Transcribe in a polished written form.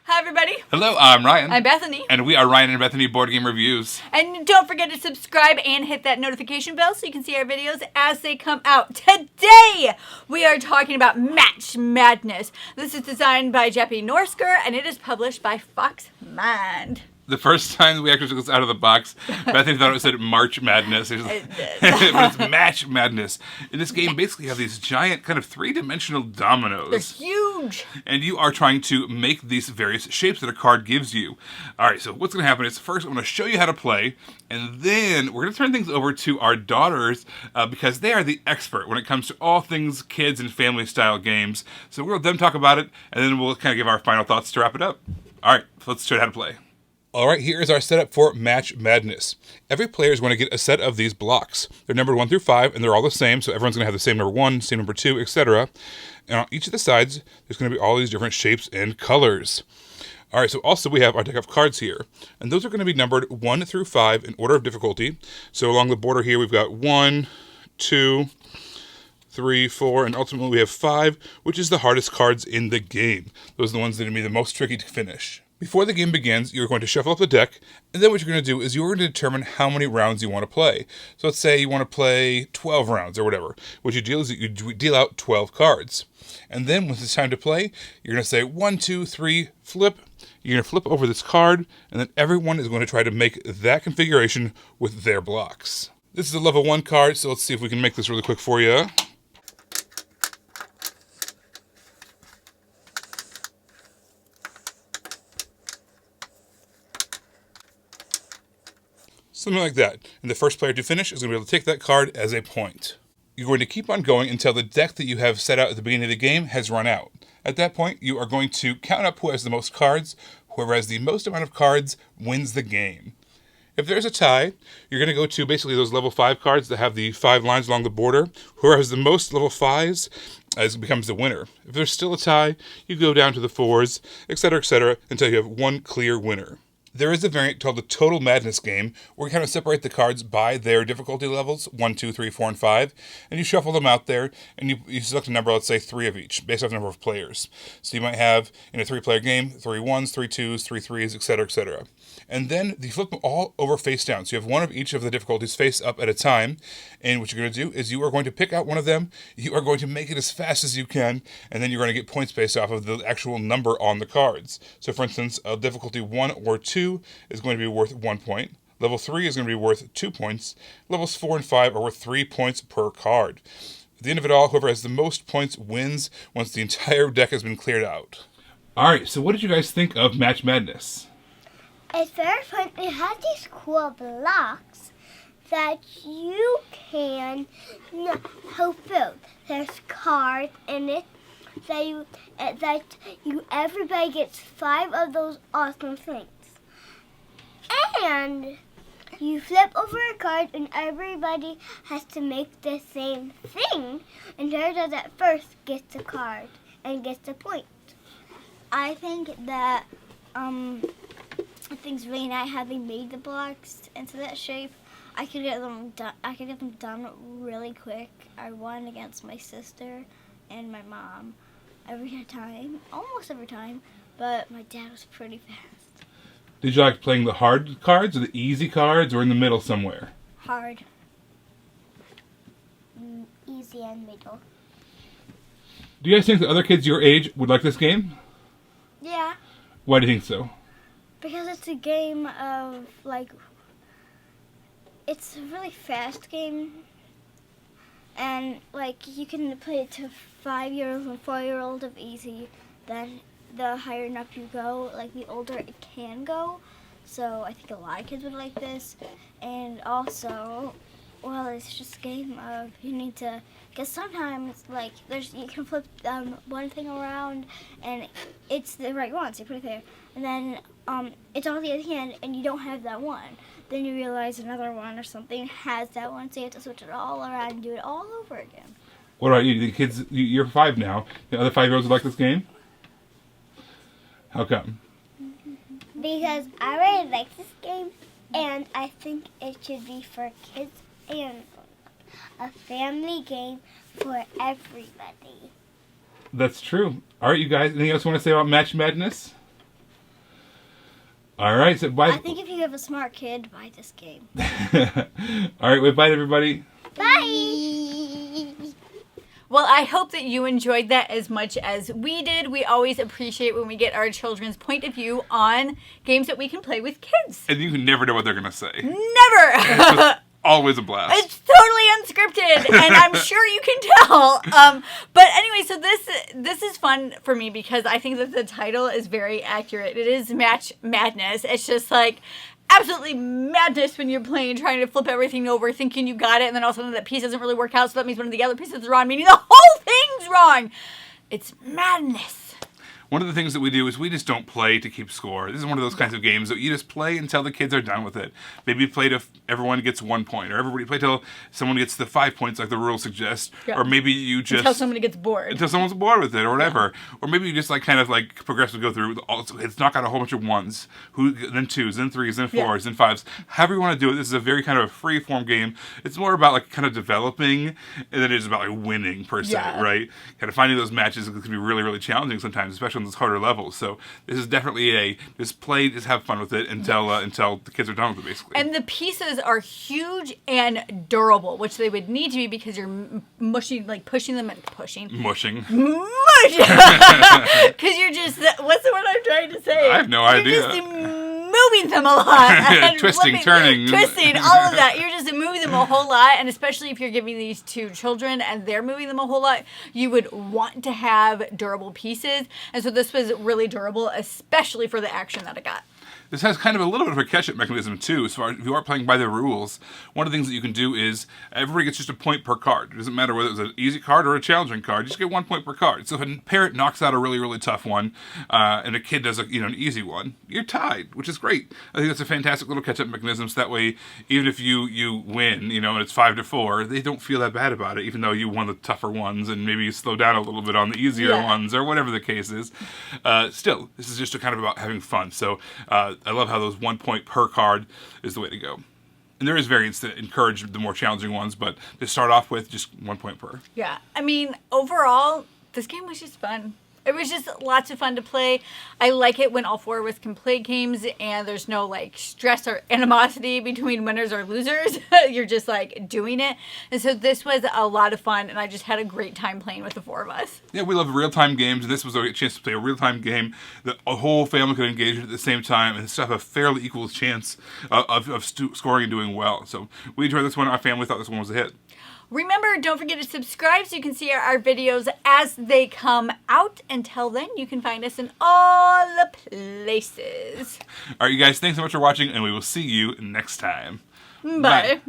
Hi, everybody. Hello, I'm Ryan. I'm Bethany. And we are Ryan and Bethany Board Game Reviews. And don't forget to subscribe and hit that notification bell so you can see our videos as they come out. Today, we are talking about Match Madness. This is designed by Jeppy Norsker, and it is published by Fox Mind. The first time we actually took this out of the box, Bethany thought it said March Madness. It did. But it's Match Madness. In this game, basically you have these giant kind of three-dimensional dominoes. They're huge. And you are trying to make these various shapes that a card gives you. All right, so what's going to happen is first I'm going to show you how to play, and then we're going to turn things over to our daughters because they are the expert when it comes to all things kids and family-style games. So we'll let them talk about it, and then we'll kind of give our final thoughts to wrap it up. All right, so let's show you how to play. All right, here is our setup for Match Madness. Every player is going to get a set of these blocks. They're numbered 1 through 5, and they're all the same, so everyone's going to have the same number 1, same number 2, etc. And on each of the sides, there's going to be all these different shapes and colors. All right, so also we have our deck of cards here, and those are going to be numbered 1 through 5 in order of difficulty. So along the border here, we've got 1, 2, 3, 4, and ultimately we have 5, which is the hardest cards in the game. Those are the ones that are going to be the most tricky to finish. Before the game begins, you're going to shuffle up the deck, and then what you're going to do is you're going to determine how many rounds you want to play. So let's say you want to play 12 rounds or whatever. What you do is you deal out 12 cards. And then when it's time to play, you're going to say 1, 2, 3, flip. You're going to flip over this card, and then everyone is going to try to make that configuration with their blocks. This is a level 1 card, so let's see if we can make this really quick for you. Something like that. And the first player to finish is going to be able to take that card as a point. You're going to keep on going until the deck that you have set out at the beginning of the game has run out. At that point, you are going to count up who has the most cards. Whoever has the most amount of cards wins the game. If there's a tie, you're going to go to basically those level 5 cards that have the 5 lines along the border. Whoever has the most level 5s becomes the winner. If there's still a tie, you go down to the 4s, etc., until you have one clear winner. There is a variant called the Total Madness game, where you kind of separate the cards by their difficulty levels, 1, 2, 3, 4, and 5, and you shuffle them out there, and you select a number, let's say 3 of each, based off the number of players. So you might have, in a 3-player game, 3 1s, 3 2s, 3 3s, etc. And then you flip them all over face down. So you have one of each of the difficulties face up at a time, and what you're going to do is you are going to pick out one of them, you are going to make it as fast as you can, and then you're going to get points based off of the actual number on the cards. So for instance, a difficulty 1 or 2 is going to be worth 1 point. Level 3 is going to be worth 2 points. Levels 4 and 5 are worth 3 points per card. At the end of it all, whoever has the most points wins once the entire deck has been cleared out. Alright, so what did you guys think of Match Madness? It's very fun. It has these cool blocks that you can fulfill. There's cards in it everybody gets 5 of those awesome things. And you flip over a card and everybody has to make the same thing. And whoever does it first gets a card and gets a point. I think that it's really nice how they made the blocks into that shape. I could get them done really quick. I won against my sister and my mom almost every time, but my dad was pretty fast. Did you like playing the hard cards or the easy cards or in the middle somewhere? Hard. Easy and middle. Do you guys think that other kids your age would like this game? Yeah. Why do you think so? Because it's a game of, it's a really fast game. And, you can play it to 5-year-olds and 4-year-olds of easy. Then the higher up you go, the older it can go. So I think a lot of kids would like this. And also, it's just a game of you need to, because sometimes, you can flip one thing around and it's the right one, so you put it there. And then it's on the other hand and you don't have that one. Then you realize another one or something has that one, so you have to switch it all around and do it all over again. What about you? The kids, you're 5 now. The other 5-year-olds would like this game? How come? Because I really like this game, and I think it should be for kids and a family game for everybody. That's true. All right, you guys, anything else you want to say about Match Madness? All right, so bye. I think if you have a smart kid, buy this game. All right, bye, everybody. Bye. Well, I hope that you enjoyed that as much as we did. We always appreciate when we get our children's point of view on games that we can play with kids. And you can never know what they're going to say. Never! Always a blast. It's totally unscripted, and I'm sure you can tell. But anyway, so this is fun for me because I think that the title is very accurate. It is Match Madness. It's just like absolutely madness when you're playing, trying to flip everything over, thinking you got it, and then all of a sudden that piece doesn't really work out, so that means one of the other pieces is wrong, meaning the whole thing's wrong. It's madness. One of the things that we do is we just don't play to keep score. This is one of those kinds of games that you just play until the kids are done with it. Maybe you play till everyone gets 1 point, or everybody play till someone gets the 5 points like the rules suggest, or maybe you just... Until somebody gets bored. Until someone's bored with it, or whatever. Or maybe you just like kind of like progressively go through, it's knock out a whole bunch of ones, then twos, then threes, then fours, then fives. However you want to do it, this is a very kind of a free-form game. It's more about like kind of developing than it is about like winning, per se, right? Kind of finding those matches can be really, really challenging sometimes, especially on those harder levels. So this is definitely just play, just have fun with it until the kids are done with it, basically. And the pieces are huge and durable, which they would need to be because you're pushing them and pushing. Mushing. Because you're just, what's the word I'm trying to say? I have no idea. You're just moving them a lot. And Twisting, turning. Twisting, all of that. You're just moving them a whole lot, and especially if you're giving these to children and they're moving them a whole lot, you would want to have durable pieces. And so this was really durable, especially for the action that it got. This has kind of a little bit of a catch-up mechanism, too, as far as if you are playing by the rules. One of the things that you can do is everybody gets just a point per card. It doesn't matter whether it's an easy card or a challenging card. You just get 1 point per card. So if a parent knocks out a really, really tough one, and a kid does an easy one, you're tied, which is great. I think that's a fantastic little catch-up mechanism, so that way, even if you win, and it's 5-4, they don't feel that bad about it, even though you won the tougher ones, and maybe you slow down a little bit on the easier ones, or whatever the case is. Still, this is just kind of about having fun. So I love how those 1 point per card is the way to go. And there is variants that encourage the more challenging ones, but to start off with, just 1 point per. Yeah. I mean, overall, this game was just fun. It was just lots of fun to play. I like it when all four of us can play games and there's no like stress or animosity between winners or losers. You're just like doing it. And so this was a lot of fun and I just had a great time playing with the four of us. Yeah, we love real-time games, and this was a chance to play a real-time game that a whole family could engage in at the same time and still have a fairly equal chance of scoring and doing well. So we enjoyed this one. Our family thought this one was a hit. Remember, don't forget to subscribe so you can see our videos as they come out. Until then, you can find us in all the places. All right, you guys, thanks so much for watching, and we will see you next time. Bye.